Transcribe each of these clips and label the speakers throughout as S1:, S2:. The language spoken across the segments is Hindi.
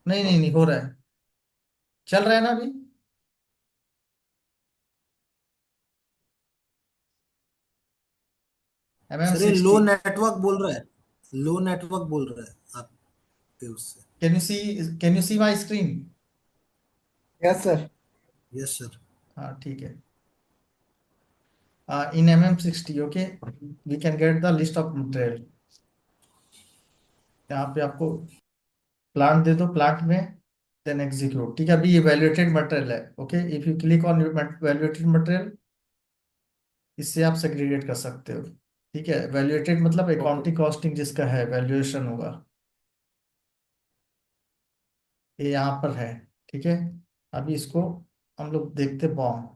S1: नहीं नहीं नहीं, हो रहा है, चल रहा है ना अभी। एम
S2: सर ये लो
S1: 60।
S2: नेटवर्क बोल रहा है, लो नेटवर्क बोल रहा है आपके उससे।
S1: Can you see, can you see my screen?
S3: Yes sir.
S2: Yes sir.
S1: हाँ ठीक है। In MM60, okay, we can get the list of material. यहाँ पे आपको प्लांट दे दो, प्लांट में देन एग्जीक्यूट, ठीक है। अभी इवेल्युएटेड मटेरियल है, okay, if you click on evaluated material, इससे आप सेग्रीगेट कर सकते हो। ठीक है, इवेल्युएटेड मतलब
S3: ओके।
S1: अकाउंटिंग कॉस्टिंग जिसका है, वैल्यूएशन होगा, ये यहाँ पर है। ठीक है, अभी इसको हम लोग देखते, BOM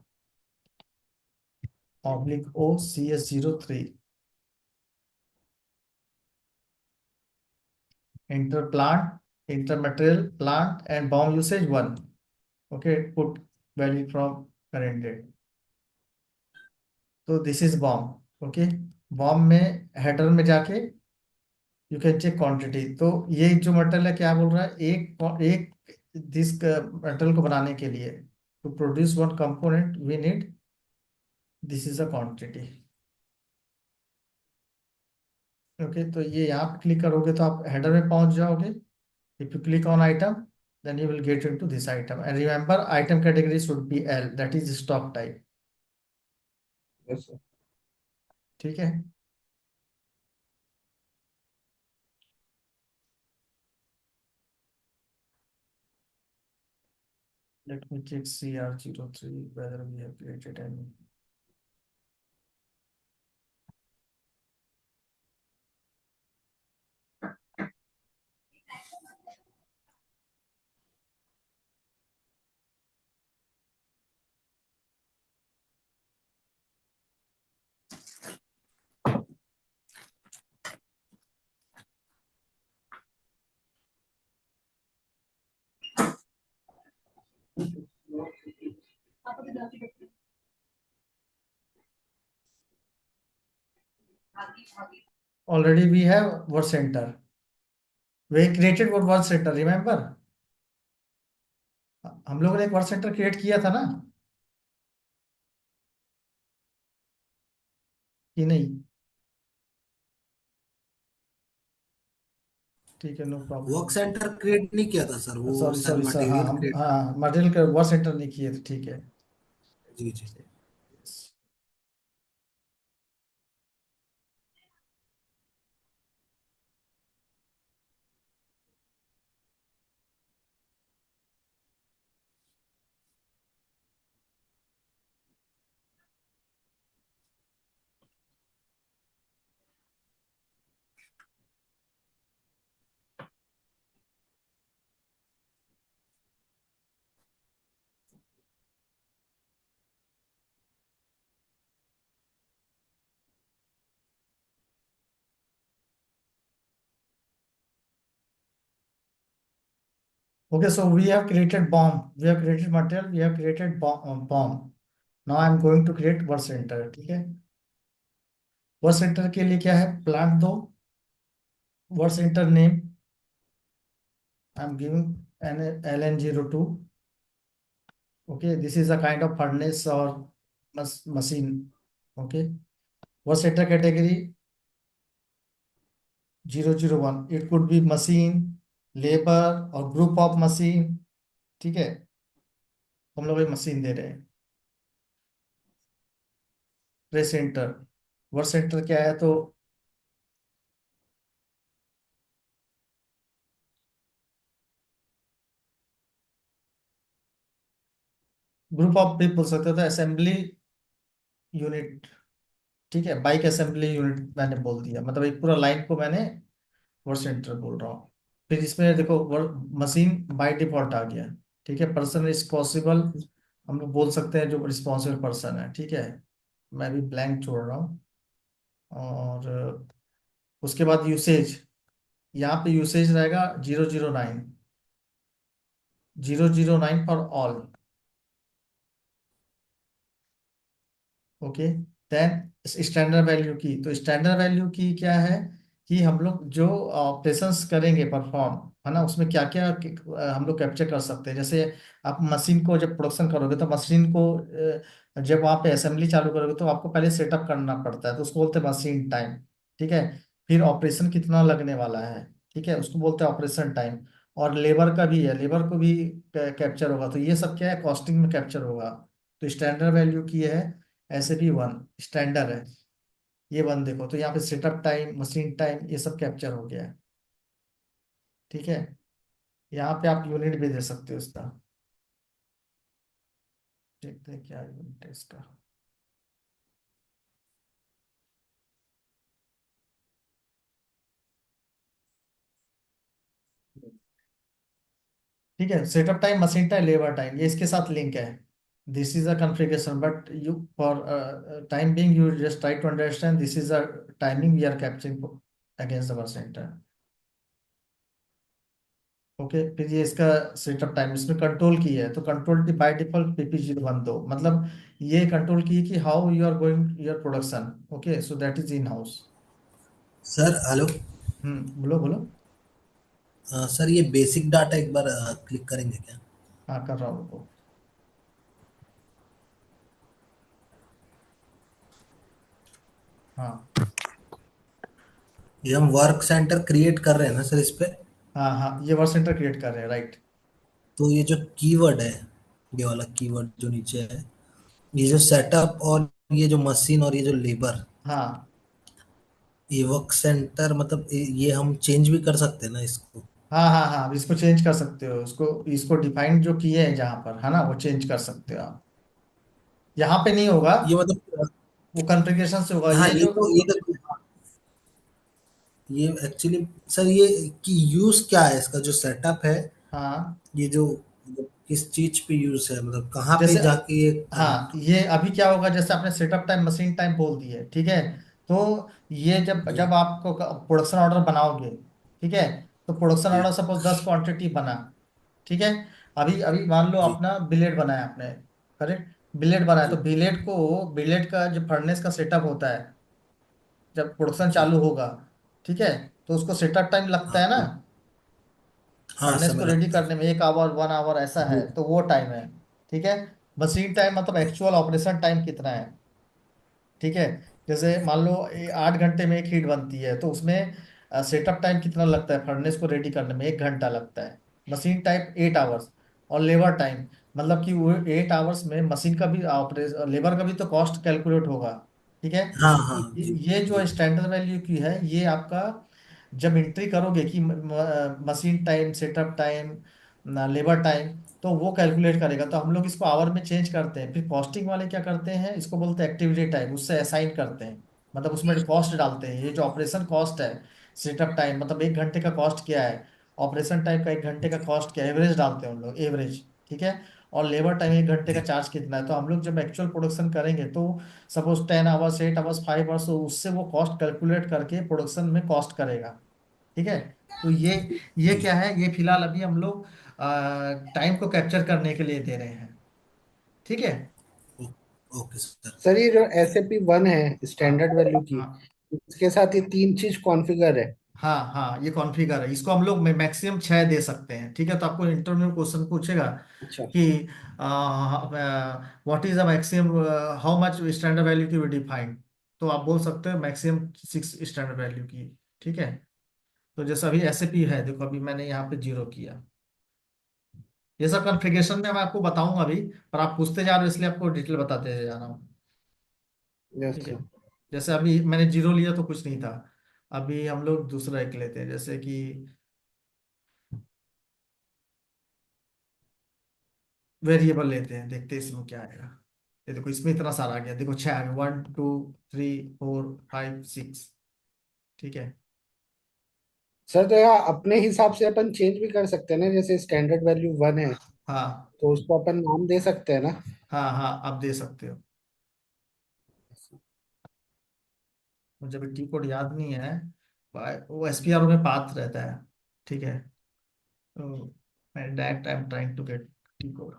S1: -OCS03, enter plant, enter material plant and BOM usage 1। Okay, put value from current date, तो this is BOM. Okay, BOM में हेडर में जाके यू कैन चेक क्वांटिटी। तो ये जो मटेरियल है, क्या बोल रहा है, एक एक दिस मटेरियल को बनाने के लिए, to produce one component we need, this is a quantity. Okay, तो ये यहाँ पे क्लिक करोगे तो आप हेडर में पहुंच जाओगे। If you click on item, then you will get into this item, and remember item category should be L, that is stock type।
S3: Yes sir.
S1: ठीक है, let me check CR03 whether we have created any। Already we have work center, we created what work center, remember, हम लोगों ने एक वर्क सेंटर क्रिएट किया था ना, कि नहीं? ठीक है, no
S2: work
S1: problem.
S2: Center create नहीं किया था सर, वो
S1: सॉरी
S2: सर
S1: सॉरी सर, हाँ
S2: मटेरियल
S1: हम,
S2: क्रिएट।
S1: हाँ मटेरियल का वर्क सेंटर नहीं किए थे, ठीक है।
S2: जी जी।
S1: Okay, so we have created bomb, we have created material, we have created bomb. Now I am going to create work centre, ठीक है। वर्क सेंटर के लिए क्या है, प्लांट दो, work centre name I am giving an LN02। Okay, this is a kind of furnace और machine. Okay, work centre category 001, it could be machine, labour और ग्रुप ऑफ मशीन। ठीक है, हम लोग एक मशीन दे रहे हैं। प्रेस सेंटर, वर्क सेंटर क्या है, तो ग्रुप ऑफ भी बोल सकते हो, तो असेंबली यूनिट। ठीक है, बाइक असेंबली यूनिट मैंने बोल दिया, मतलब एक पूरा लाइन को मैंने वर्क सेंटर बोल रहा हूँ। फिर इसमें देखो, वर्क मशीन बाय डिफॉल्ट आ गया। ठीक है, पर्सन रिस्पॉन्सिबल हम लोग बोल सकते हैं, जो रिस्पॉन्सिबल पर्सन है। ठीक है, मैं भी ब्लैंक छोड़ रहा हूँ। और उसके बाद यूसेज, यहाँ पे यूसेज रहेगा 009, 009 for all. Okay, then standard value की, तो स्टैंडर्ड वैल्यू की क्या है, कि हम लोग जो ऑपरेशंस करेंगे परफॉर्म, है ना, उसमें क्या क्या हम लोग कैप्चर कर सकते हैं। जैसे आप मशीन को जब प्रोडक्शन करोगे तो मशीन को जब वहाँ पे असेंबली चालू करोगे तो आपको पहले सेटअप करना पड़ता है, तो उसको बोलते हैं मशीन टाइम। ठीक है। फिर ऑपरेशन कितना लगने वाला है, ठीक है, उसको बोलते हैं ऑपरेशन टाइम। और लेबर का भी है, लेबर को भी कैप्चर होगा, तो ये सब क्या है, कॉस्टिंग में कैप्चर होगा। तो स्टैंडर्ड वैल्यू की है, ऐसे भी वन स्टैंडर्ड है। ये वन देखो, तो यहाँ पे सेटअप टाइम, मशीन टाइम, ये सब कैप्चर हो गया है। ठीक है। यहाँ पे आप यूनिट भी दे सकते हो इसका। देखते हैं क्या यूनिट है इसका। ठीक है, setup time, machine time, labour time, ये इसके साथ लिंक है। This is a configuration, but you for time being you just try to understand this is a timing we are capturing against the machine time. Okay, फिर ये इसका सेटअप टाइम, इसमें कंट्रोल की है, तो कंट्रोल की बाय डिफॉल्ट PP01 दो, मतलब ये कंट्रोल की है कि how you are going your production. Okay, so that is in house.
S2: Sir hello.
S1: बोलो बोलो।
S2: सर ये बेसिक डाटा एक बार क्लिक करेंगे क्या?
S1: हाँ, कर रहा हूँ, रुको। हाँ
S2: ये हम वर्क सेंटर क्रिएट कर रहे हैं ना सर इस पे?
S1: हाँ हाँ, ये वर्क सेंटर क्रिएट कर रहे हैं, राइट।
S2: तो ये जो कीवर्ड है, ये वाला कीवर्ड जो नीचे है, ये जो सेटअप और ये जो मशीन और ये जो लेबर,
S1: हाँ
S2: ये वर्क सेंटर मतलब ये हम चेंज भी कर सकते हैं ना इसको?
S1: हाँ हाँ हाँ, इसको चेंज कर सकते हो, इसको इसको डिफाइन जो किए हैं जहाँ पर, है ना, वो चेंज कर सकते हो आप। यहाँ पे नहीं होगा,
S2: ये मतलब
S1: वो कॉन्फ़िगरेशन से होगा,
S2: हाँ
S1: ये जो।
S2: ये तो ये एक्चुअली सर ये कि यूज क्या है इसका जो सेटअप है,
S1: हाँ,
S2: ये जो मतलब किस चीज पे यूज है, मतलब कहाँ पे
S1: जैसे,
S2: जाके ये
S1: हाँ,
S2: कनेक्ट?
S1: ये अभी क्या होगा, जैसे आपने सेटअप टाइम, मशीन टाइम बोल दिए, ठीक है। तो ये जब
S2: जी
S1: जब आपको प्रोडक्शन ऑर्डर बनाओगे, ठीक है, तो प्रोडक्शन
S2: जी
S1: ऑर्डर सपोज 10 क्वांटिटी बना, ठीक है। अभी अभी मान लो
S2: जी
S1: अपना बिलेट बनाया आपने, करेक्ट, बिलेट बनाया, तो
S2: जी
S1: बिलेट का जो फर्नेस का सेटअप होता है, जब प्रोडक्शन
S2: जी
S1: चालू होगा, ठीक है, तो उसको सेटअप टाइम लगता है
S2: हाँ
S1: ना,
S2: हाँ
S1: फर्नेस
S2: समय
S1: को रेडी
S2: लगता है।
S1: करने में 1 आवर 1 आवर ऐसा है,
S2: जी
S1: तो वो टाइम है। ठीक है। मशीन टाइम मतलब एक्चुअल ऑपरेशन टाइम कितना है। ठीक है। जैसे मान लो 8 घंटे में एक हीट बनती है, तो उसमें सेटअप टाइम कितना लगता है, फर्नेस को रेडी करने में 1 घंटा लगता है। Machine time 8 hours. और लेबर टाइम, मतलब कि वो 8 आवर्स में मशीन का भी ऑपरेशन, लेबर का भी तो कॉस्ट कैलकुलेट होगा। ठीक है।
S2: हाँ हाँ
S1: ये
S2: जी
S1: ये जो
S2: जी
S1: स्टैंडर्ड वैल्यू की है, ये आपका जब एंट्री करोगे कि machine time, setup time, labour time, तो वो कैलकुलेट करेगा। तो हम लोग इसको आवर में चेंज करते हैं, फिर कॉस्टिंग वाले क्या करते हैं, इसको बोलते हैं एक्टिविटी टाइम, उससे असाइन करते हैं, मतलब उसमें कॉस्ट डालते हैं। ये जो ऑपरेशन कॉस्ट है, सेटअप टाइम मतलब 1 घंटे का कॉस्ट क्या है, ऑपरेशन टाइम का 1 घंटे का कॉस्ट क्या है, एवरेज डालते हैं हम लोग, एवरेज। ठीक है। और लेबर टाइम 1 घंटे का
S2: जी
S1: चार्ज कितना है, तो हम लोग जब एक्चुअल प्रोडक्शन करेंगे तो सपोज 10 आवर्स, 8 आवर्स, 5 आवर्स, तो उससे वो कॉस्ट कैलकुलेट करके प्रोडक्शन में कॉस्ट करेगा। ठीक है। तो ये
S2: जी
S1: क्या है, ये फिलहाल अभी हम लोग टाइम को कैप्चर करने के लिए दे रहे हैं। ठीक है।
S2: ओ- ओके सर।
S3: सर ये जो SAP 1 है
S1: हाँ
S3: स्टैंडर्ड वैल्यू की,
S1: हाँ
S3: इसके साथ ये तीन चीज कॉन्फ़िगर है।
S1: हाँ हाँ, ये कॉन्फ़िगर है, इसको हम लोग मैक्सिमम 6 दे सकते हैं। ठीक है, तो आपको इंटरव्यू क्वेश्चन पूछेगा
S3: अच्छा।
S1: कि what is the maximum, how much standard value की वी डिफाइन, तो आप बोल सकते हो मैक्सिमम 6 स्टैंडर्ड वैल्यू की। ठीक है। तो जैसे अभी SAP है, देखो अभी मैंने यहाँ पे 0 किया। ये सब कॉन्फ़िगरेशन में मैं आपको बताऊंगा अभी, पर आप पूछते जा रहे हो इसलिए आपको डिटेल बताते जा रहा हूँ।
S3: यस
S1: ठीक है।
S3: सर।
S1: जैसे अभी मैंने 0 लिया तो कुछ नहीं था। अभी हम लोग दूसरा एक लेते हैं, जैसे कि वेरिएबल लेते हैं, देखते हैं इसमें क्या आएगा। ये देखो, इसमें इतना सारा आ गया, देखो 6 आ गया, 1 2 3 4 5 6। ठीक है।
S3: सर तो यहाँ अपने हिसाब से अपन चेंज भी कर सकते हैं ना, जैसे स्टैंडर्ड वैल्यू 1 है
S1: हाँ
S3: तो उसको अपन नाम दे सकते हैं ना।
S1: हाँ हाँ, आप दे सकते हो। मुझे भी टी कोड याद नहीं है, वो SPR में पाथ रहता है। ठीक है। तो मैं direct I am trying to get T code.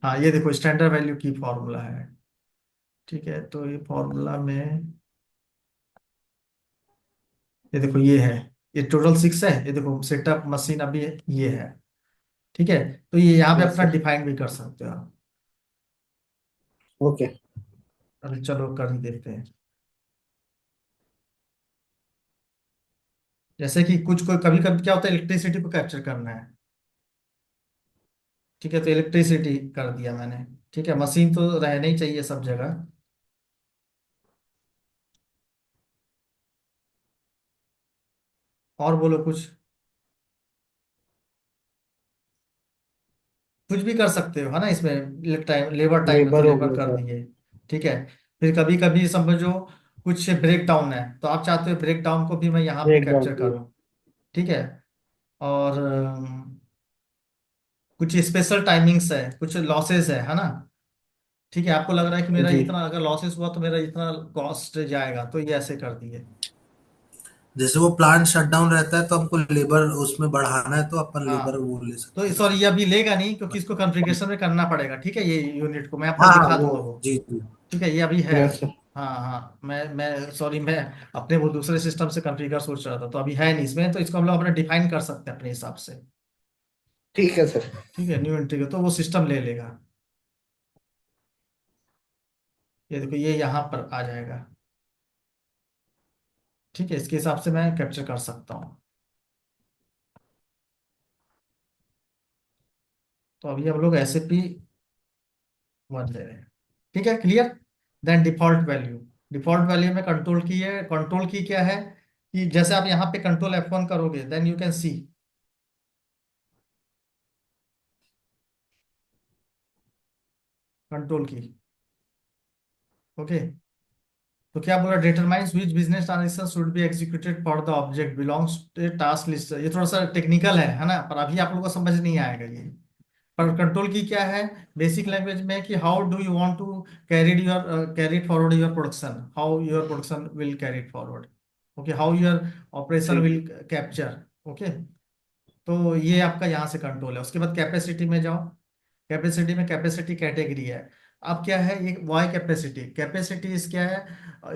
S1: हाँ, ये देखो स्टैंडर्ड वैल्यू की फॉर्मूला है। ठीक है, तो ये फॉर्मूला में, ये देखो ये है, ये टोटल 6 है, ये देखो सेटअप मशीन अभी ये है। ठीक है, तो ये यहाँ पे
S3: यस
S1: अपना
S3: सर।
S1: डिफाइन भी कर सकते हो आप।
S3: ओके।
S1: अभी चलो कर ही देते हैं। जैसे कि कुछ कोई कभी कभी क्या होता है, इलेक्ट्रिसिटी को कैप्चर करना है। ठीक है, तो इलेक्ट्रिसिटी कर दिया मैंने। ठीक है, मशीन तो रहना ही चाहिए सब जगह। और बोलो कुछ। कुछ भी कर सकते हो है ना इसमें, टाइम लेबर टाइम है तो
S3: लेबर हो
S1: लेबर
S3: गया
S1: कर
S3: सर।
S1: दिए। ठीक है, फिर कभी कभी समझो कुछ ब्रेक डाउन है तो आप चाहते हो ब्रेक डाउन को भी मैं यहाँ पे
S3: ब्रेक डाउन
S1: कैप्चर
S3: किया।
S1: करूँ। ठीक है, और कुछ स्पेशल टाइमिंग्स है, कुछ लॉसेस है ना। ठीक है, आपको लग रहा है कि मेरा
S3: जी।
S1: इतना अगर लॉसेस हुआ तो मेरा इतना कॉस्ट जाएगा, तो ये ऐसे कर दिए।
S2: जैसे वो प्लांट शट डाउन रहता है तो हमको लेबर उसमें बढ़ाना है तो अपन लेबर
S1: हाँ,
S2: वो ले
S1: तो
S2: सकते हैं
S1: सॉरी
S2: उसमें।
S1: ये अभी लेगा नहीं क्योंकि इसको कॉन्फ़िगरेशन में करना पड़ेगा। ठीक है, ये यूनिट को मैं आपको
S2: हाँ हाँ
S1: दिखा
S2: वो,
S1: दूंगा वो।
S2: जी जी।
S1: ठीक है, ये अभी है।
S3: Yes sir.
S1: हाँ हाँ, मैं सॉरी, मैं अपने वो दूसरे सिस्टम से कॉन्फ़िगर सोच रहा था, तो अभी है नहीं इसमें, तो इसको हम लोग अपना डिफाइन कर सकते हैं अपने हिसाब से।
S3: ठीक है सर।
S1: ठीक है, न्यू एंट्री का तो वो सिस्टम ले लेगा। ये देखो ये यहाँ पर आ जाएगा। ठीक है, इसके हिसाब से मैं कैप्चर कर सकता हूँ। तो अभी हम लोग SAP 1 ले रहे हैं। ठीक है, clear. Then default value. Default value में कंट्रोल की है, कंट्रोल की क्या है कि जैसे आप यहाँ पे कंट्रोल F1 करोगे then you can see control key. Okay, तो क्या बोला, determines which business transaction should be executed for the object belongs to task list. ये थोड़ा सा टेक्निकल है ना, पर अभी आप लोगों को समझ नहीं आएगा ये। पर कंट्रोल की क्या है, बेसिक लैंग्वेज में कि how do you want to carry forward your production, how your production will carry forward. Okay, how your operation
S3: ठीक।
S1: Will capture. ओके, तो ये आपका यहाँ से कंट्रोल है। उसके बाद कैपेसिटी में जाओ। कैपेसिटी में कैपेसिटी कैटेगरी है। अब क्या है ये वाई कैपेसिटी, कैपेसिटी इज क्या है,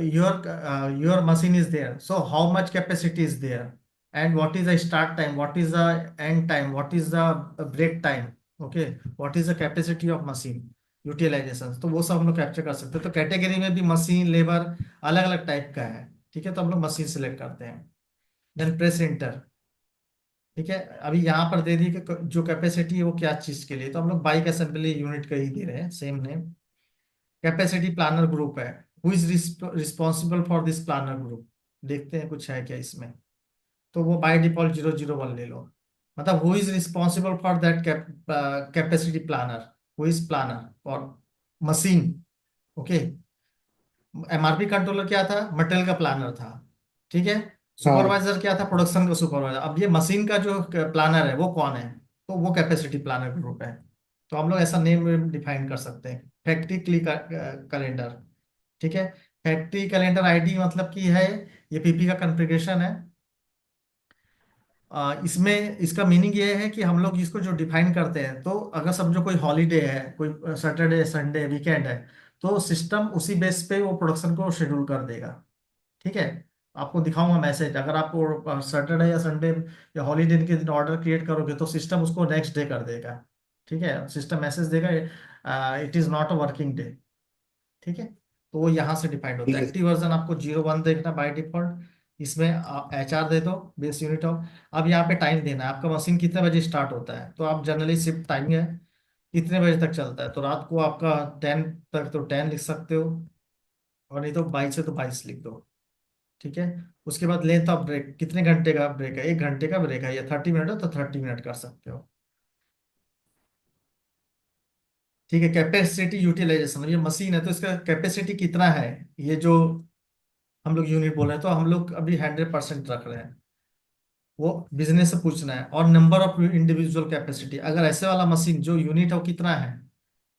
S1: your machine is there so how much capacity is there, and what is the start time, what is the end time, what is the break time. Okay, what is the capacity of machine utilization, तो वो सब हम लोग कैप्चर कर सकते हैं। तो कैटेगरी में भी मशीन लेबर अलग अलग टाइप का है। ठीक है, तो हम लोग मशीन सिलेक्ट करते हैं, देन प्रेस इंटर। ठीक है, अभी यहाँ पर दे दी कि जो कैपेसिटी है वो क्या चीज के लिए, तो हम लोग बाइक असेंबली यूनिट का ही दे रहे हैं, same name. Capacity planner group है, who is responsible for this planner group. देखते हैं कुछ है क्या इसमें। तो वो बाय डिफॉल्ट 001 ले लो। मतलब who is responsible for that capacity planner, who is planner और मशीन। ओके, MRP कंट्रोलर क्या था, मटेरियल का प्लानर था। ठीक है,
S3: हाँ।
S1: सुपरवाइजर क्या था, प्रोडक्शन का सुपरवाइजर। अब ये मशीन का जो प्लानर है वो कौन है, तो वो कैपेसिटी प्लानर ग्रुप है। तो हम लोग ऐसा नेम डिफाइन कर सकते हैं, फैक्ट्री कैलेंडर। ठीक है, फैक्ट्री कैलेंडर आईडी मतलब की है, ये PP का कॉन्फ़िगरेशन है। इसमें इसका मीनिंग ये है कि हम लोग इसको जो डिफाइन करते हैं, तो अगर समझो कोई हॉलीडे है, कोई सैटरडे संडे वीकेंड है, तो सिस्टम उसी बेस पे वो प्रोडक्शन को शेड्यूल कर देगा। ठीक है, आपको दिखाऊंगा मैसेज, अगर आपको सैटरडे या संडे या हॉलीडे के दिन ऑर्डर क्रिएट करोगे तो सिस्टम उसको नेक्स्ट डे कर देगा। ठीक है, सिस्टम मैसेज देगा, it is not a working day. ठीक है, तो वो यहाँ से डिफाइंड होता
S3: ठीक
S1: है।
S3: है।
S1: एक्टिव वर्जन आपको 01 देखना बाय डिफॉल्ट। इसमें HR दे दो, बेस यूनिट ऑफ। अब यहाँ पे टाइम देना है, आपका मशीन कितने बजे स्टार्ट होता है, तो आप जनरली शिफ्ट टाइम है कितने बजे तक चलता है, तो रात को आपका 10 तक तो 10 लिख सकते हो, और नहीं तो 22 है तो 22 लिख दो। ठीक है, उसके बाद लेंथ ऑफ ब्रेक, कितने घंटे का ब्रेक है, 1 घंटे का ब्रेक है, या 30 मिनट है तो 30 मिनट कर सकते हो। ठीक है, कैपेसिटी यूटिलाइजेशन, ये मशीन है तो इसका कैपेसिटी कितना है, ये जो हम लोग यूनिट बोल रहे हैं, तो हम लोग अभी 100% रख रहे हैं। वो बिजनेस से पूछना है, और नंबर ऑफ इंडिविजुअल कैपेसिटी, अगर ऐसे वाला मशीन जो यूनिट है वो कितना है,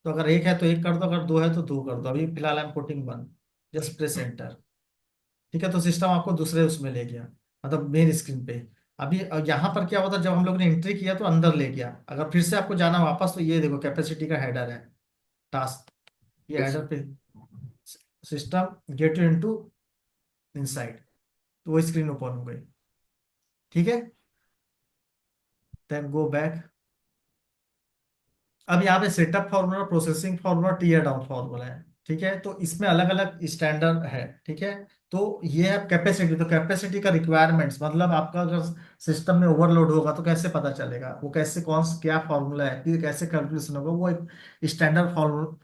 S1: तो अगर एक है तो एक कर दो, अगर दो है तो दो कर दो। अभी फिलहाल I am putting 1, just press enter. ठीक है, तो सिस्टम आपको दूसरे उसमें ले गया, मतलब मेन स्क्रीन पे। अभी यहाँ पर क्या होता है, जब हम लोग ने एंट्री किया तो अंदर ले गया, अगर फिर से आपको जाना वापस तो ये देखो कैपेसिटी का हेडर है, टास्क, ये
S3: यस।
S1: हेडर पे system get you into inside, तो वो स्क्रीन ओपन हो गई। ठीक है, देन गो बैक। अब यहाँ पे setup formula, processing formula, tear down formula है। ठीक है, तो इसमें अलग अलग स्टैंडर्ड है। ठीक है, तो ये है कैपेसिटी। तो कैपेसिटी का रिक्वायरमेंट्स मतलब आपका अगर सिस्टम में ओवरलोड होगा तो कैसे पता चलेगा, वो कैसे, कौन क्या फार्मूला है, फिर कैसे कैलकुलेशन होगा, वो एक स्टैंडर्ड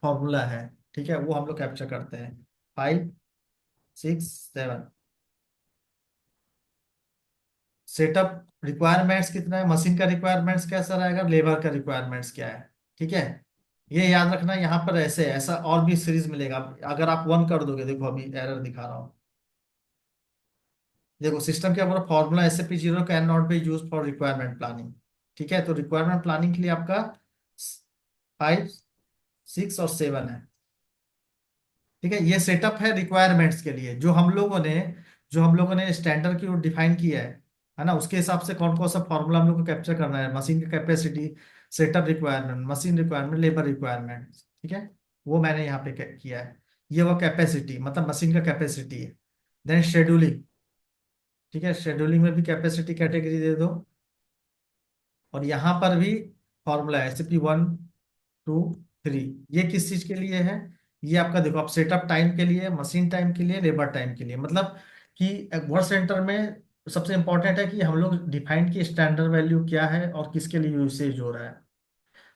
S1: फार्मूला है। ठीक है, वो हम लोग कैप्चर करते हैं। 5 6 7। सेटअप रिक्वायरमेंट्स कितना है, मशीन का रिक्वायरमेंट्स कैसा रहेगा, लेबर का रिक्वायरमेंट्स क्या है। ठीक है, ये याद रखना। यहाँ पर ऐसे ऐसा और भी सीरीज मिलेगा। अगर आप 1 कर दोगे, देखो अभी एरर दिखा रहा हूँ। देखो सिस्टम क्या बोला, formula SAP 0 can not be use for requirement planning. ठीक है, तो रिक्वायरमेंट प्लानिंग के लिए आपका 5 6 और 7 है। ठीक है, ये सेटअप है रिक्वायरमेंट्स के लिए, जो हम लोगों ने स्टैंडर्ड की ओर डिफाइन किया है ना, उसके हिसाब से कौन कौन सा फॉर्मूला हम लोग को कैप्चर करना है। मशीन की capacity, setup requirement, machine requirement, labour requirement. ठीक है, वो मैंने यहाँ पे किया है। ये वो कैपेसिटी मतलब मशीन का कैपेसिटी है। Then scheduling. ठीक है, शेड्यूलिंग में भी कैपेसिटी कैटेगरी दे दो। और यहाँ पर भी फॉर्मूला है SAP 1 2 3। ये किस चीज के लिए है, ये आपका देखो, आप सेटअप टाइम के लिए, मशीन टाइम के लिए, लेबर टाइम के लिए, मतलब कि वर्क सेंटर में सबसे इंपॉर्टेंट है कि हम लोग डिफाइन की स्टैंडर्ड वैल्यू क्या है और किसके लिए यूसेज हो रहा है।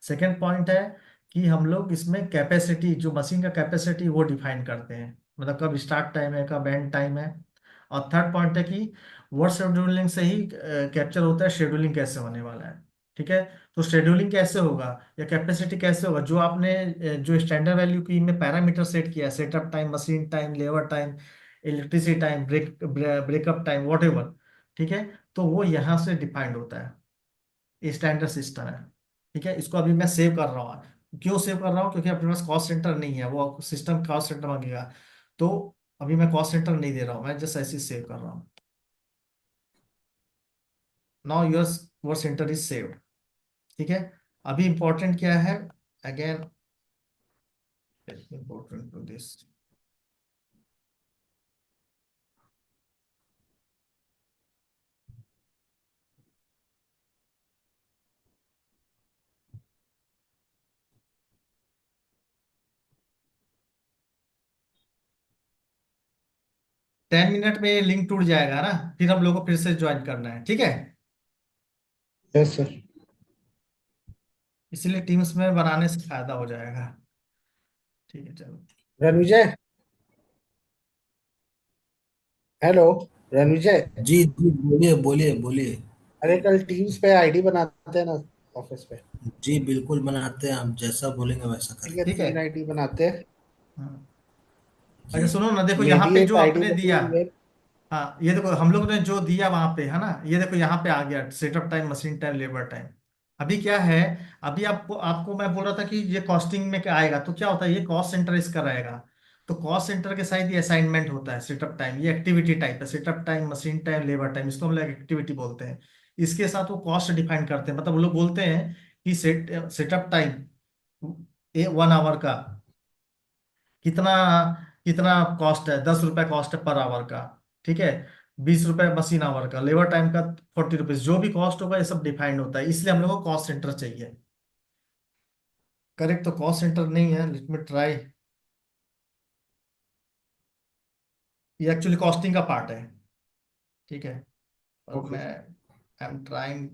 S1: सेकेंड पॉइंट है कि हम लोग इसमें कैपेसिटी, जो मशीन का कैपेसिटी वो डिफाइन करते हैं, मतलब कब स्टार्ट टाइम है, कब एंड टाइम है। और थर्ड पॉइंट है कि वर्ड शेड्यूलिंग से ही कैप्चर होता है शेड्यूलिंग कैसे होने वाला है। ठीक है, तो शेड्यूलिंग कैसे होगा या कैपेसिटी कैसे होगा, जो आपने जो स्टैंडर्ड वैल्यू की में पैरामीटर सेट किया, setup time, machine time, labour time, electricity time, breakup time, what ever. ठीक है, तो वो यहाँ से डिफाइंड होता है, ये स्टैंडर्ड सिस्टम है। ठीक है, इसको अभी मैं सेव कर रहा हूँ। क्यों सेव कर रहा हूँ, क्योंकि अपने पास कॉस्ट सेंटर नहीं है, वो सिस्टम कॉस्ट सेंटर मांगेगा। तो अभी मैं कॉस्ट सेंटर नहीं दे रहा हूँ, मैं जस्ट ऐसे ही सेव कर रहा हूँ। Now your work centre is saved. ठीक है, अभी इंपॉर्टेंट क्या है, again important to this. 10 minute में ये लिंक टूट जाएगा ना, फिर हम लोग को फिर से ज्वाइन करना है। ठीक है,
S3: यस सर।
S1: इसीलिए टीम्स में बनाने से फायदा हो जाएगा। ठीक है, चलो।
S3: रणविजय, हेलो रणविजय।
S2: जी जी, बोलिए बोलिए बोलिए।
S3: अरे कल टीम्स पे आईडी बनाते हैं ना ऑफिस पे।
S2: जी बिल्कुल बनाते हैं, आप जैसा बोलेंगे वैसा
S3: ठीक है,
S2: करेंगे।
S1: ठीक है।
S3: 3 आईडी बनाते हैं।
S1: हाँ। अच्छा
S2: जी
S1: सुनो ना, देखो यहाँ पे जो
S3: मेडिएट आईडी
S1: आपने दिया।
S3: मतलब ये।
S1: हाँ, ये देखो हम लोग ने जो दिया वहां पे है ना, ये देखो यहाँ पे आ गया setup time, machine time, labour time. अभी क्या है, अभी आपको आपको मैं बोल रहा था कि ये कॉस्टिंग में क्या आएगा, तो क्या होता है, ये कॉस्ट सेंटर इसका रहेगा। तो कॉस्ट सेंटर के साथ ये असाइनमेंट होता है सेटअप टाइम, ये एक्टिविटी टाइप है, setup time, machine time, labour time, इसको हम लोग एक्टिविटी बोलते हैं। इसके साथ वो कॉस्ट डिफाइन करते हैं, मतलब वो लोग बोलते हैं कि सेटअप टाइम 1 आवर का कितना, कितना कॉस्ट है, 10 रुपए कॉस्ट है पर आवर का। ठीक है, 20 रुपए मशीन आवर का, लेबर टाइम का 40 रुपीज, जो भी कॉस्ट होगा ये सब डिफाइंड होता है, इसलिए हम लोग को कॉस्ट सेंटर चाहिए। करेक्ट, तो कॉस्ट सेंटर नहीं है, लेट मी ट्राई। ये एक्चुअली कॉस्टिंग का पार्ट है। ठीक है, पर
S3: ओके
S1: मैं
S3: सर।
S1: I am trying.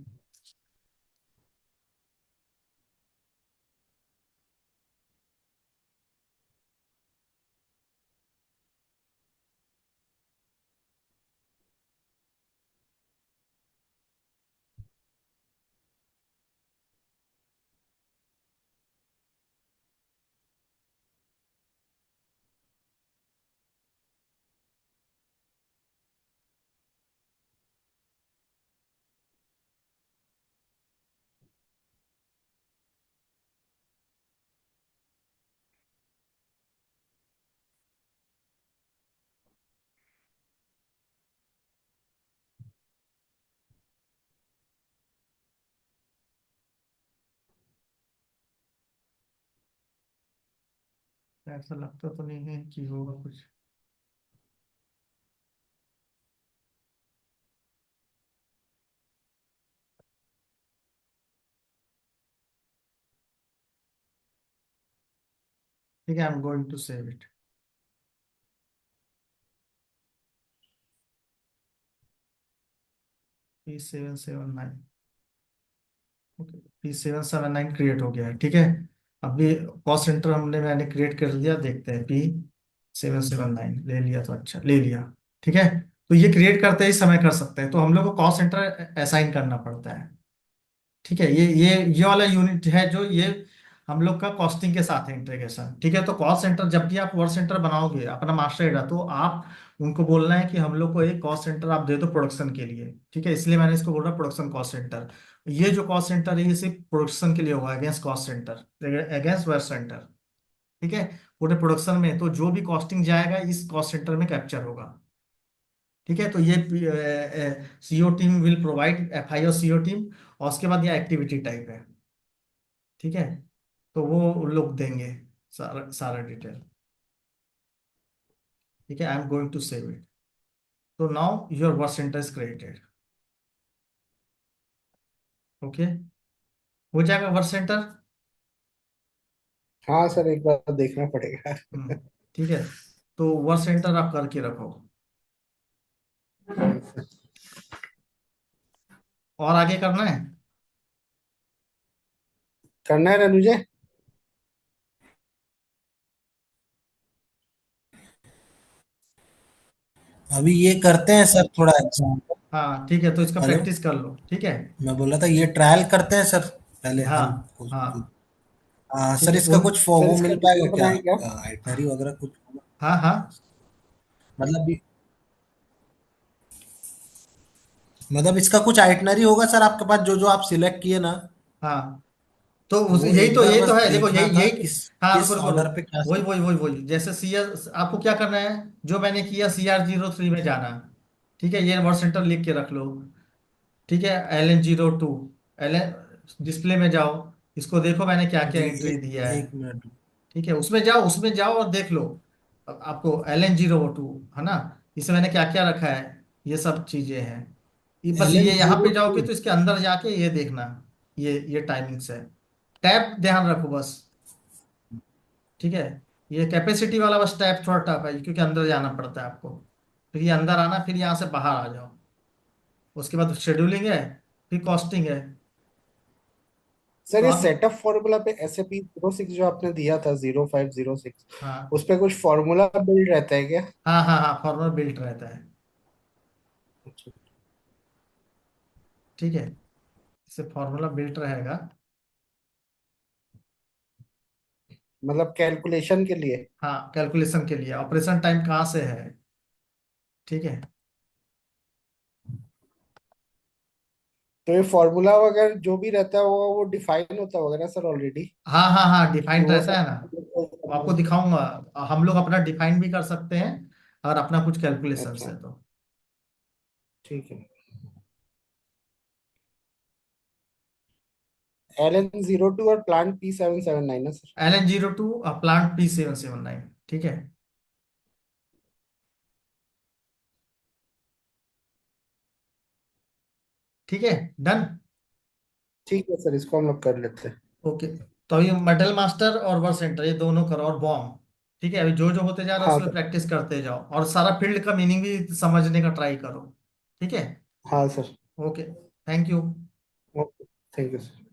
S1: ऐसा लगता तो नहीं है कि होगा कुछ। ठीक है, I am going to save it. P779। Okay, P779 create हो गया है, ठीक है। अभी कॉस्ट सेंटर मैंने क्रिएट कर लिया, देखते हैं। P779 ले लिया, तो अच्छा ले लिया। ठीक है, तो ये क्रिएट करते ही समय कर सकते हैं, तो हम लोग को कॉस्ट सेंटर असाइन करना पड़ता है। ठीक है, ये वाला यूनिट है जो ये हम लोग का कॉस्टिंग के साथ है इंटीग्रेशन। ठीक है, तो कॉस्ट सेंटर जब भी आप वर्क सेंटर बनाओगे अपना मास्टर डेटा, तो आप उनको बोलना है कि हम लोग को एक कॉस्ट सेंटर आप दे दो प्रोडक्शन के लिए। ठीक है, इसलिए मैंने इसको बोल रहा प्रोडक्शन कॉस्ट सेंटर। ये जो कॉस्ट सेंटर है ये सिर्फ प्रोडक्शन के लिए होगा, against cost centre, against work centre. ठीक है, पूरे प्रोडक्शन में तो जो भी कॉस्टिंग जाएगा इस कॉस्ट सेंटर में कैप्चर होगा। ठीक है, तो ये CO team will provide FI और सीओ टीम, और उसके बाद ये एक्टिविटी टाइप है। ठीक है, तो वो लोग देंगे सारा सारा डिटेल। ठीक है, I am going to save it. तो now your work centre is created. Okay, हो जाएगा वर्क सेंटर।
S3: हाँ सर, एक बार देखना पड़ेगा।
S1: ठीक है, तो वर्क सेंटर आप करके रखो। और आगे करना है।
S3: करना है अनुजय।
S2: अभी ये करते हैं सर थोड़ा एग्जाम।
S1: हाँ ठीक है, तो इसका
S2: हेलो,
S1: प्रैक्टिस कर लो। ठीक है।
S2: मैं बोल रहा था ये ट्रायल करते हैं सर पहले हम
S1: हाँ
S2: कुछ।
S1: हाँ
S2: हाँ
S1: ठीक
S2: सर,
S1: है
S2: इसका कुछ
S3: सर
S2: वो
S3: इसका
S2: मिल
S3: वीडियो
S2: पाएगा क्या?
S3: बनाए क्या?
S2: आइटनरी वगैरह कुछ?
S1: हाँ हाँ
S2: मतलब मतलब इसका कुछ आइटनरी होगा सर आपके पास, जो जो आप सिलेक्ट किए ना?
S1: हाँ, तो
S2: वो एक बार
S1: यही तो
S2: बस
S1: है, देखो
S2: देखना
S1: यही
S2: था
S1: यही।
S2: किस
S1: हाँ, रुको
S2: किस
S1: रुको
S2: ऑर्डर
S1: रुको,
S2: पे क्या
S1: वही
S2: सब।
S1: वही वही वही जैसे आपको क्या करना है, जो मैंने किया CR03 में जाना। ठीक है, ये वर्ड सेंटर लिख के रख लो। ठीक है, LN02, एल डिस्प्ले में जाओ, इसको देखो मैंने क्या क्या
S2: जी,
S1: एंट्री दिया है।
S2: एक मिनट।
S1: ठीक है, उसमें जाओ और देख लो। अब आपको LN02 है ना, इसमें मैंने क्या क्या रखा है, ये सब चीजें हैं। ये बस
S2: एल एन
S1: ये यहाँ
S2: जीरो
S1: पे
S2: टू
S1: जाओगे तो इसके अंदर जाके ये देखना, ये टाइमिंग्स है। टैब ध्यान रखो बस। ठीक है, ये कैपेसिटी वाला बस टैब थोड़ा टफ है, क्योंकि अंदर जाना पड़ता है आपको। फिर ये अंदर आना, फिर यहाँ से बाहर आ जाओ। उसके बाद शेड्यूलिंग है, फिर कॉस्टिंग है।
S3: सर
S1: तो
S3: ये
S1: आप,
S3: सेटअप फॉर्मूला पे SAP 06 जो आपने दिया था 0506,
S1: हाँ
S3: उस पे कुछ फॉर्मूला बिल्ड रहता है क्या?
S1: हाँ हाँ हाँ, फॉर्मर बिल्ट रहता है।
S3: अच्छा,
S1: ठीक है, इससे फॉर्मूला बिल्ट रहेगा।
S3: मतलब कैलकुलेशन के लिए?
S1: हाँ, कैलकुलेशन के लिए ऑपरेशन टाइम कहाँ से है। ठीक है।
S3: तो ये फॉर्मूला वगैरह जो भी रहता है वो डिफाइन होता होगा ना सर ऑलरेडी?
S1: हाँ हाँ हाँ,
S3: कि
S1: डिफाइंड
S3: वो
S1: रहता है ना। तो आपको
S3: सब।
S1: दिखाऊंगा। हम लोग अपना डिफाइन भी कर सकते हैं, और अपना कुछ कैलकुलेशन
S3: अच्छा,
S1: है तो।
S3: ठीक है। LN02 और प्लांट P779 ना सर?
S1: LN02 plant P779। ठीक है। ठीक है, डन।
S3: ठीक है सर, इसको हम लोग कर लेते हैं।
S1: ओके, तो ये मेटल मास्टर और वर्क सेंटर ये दोनों करो, और बॉम्ब। ठीक है, अभी जो जो होते जा रहा है
S3: हाँ
S1: उसमें
S3: सर।
S1: प्रैक्टिस करते जाओ, और सारा फील्ड का मीनिंग भी समझने का ट्राई करो। ठीक है।
S3: हाँ sir.
S1: Okay, thank you.
S3: Okay, thank you sir.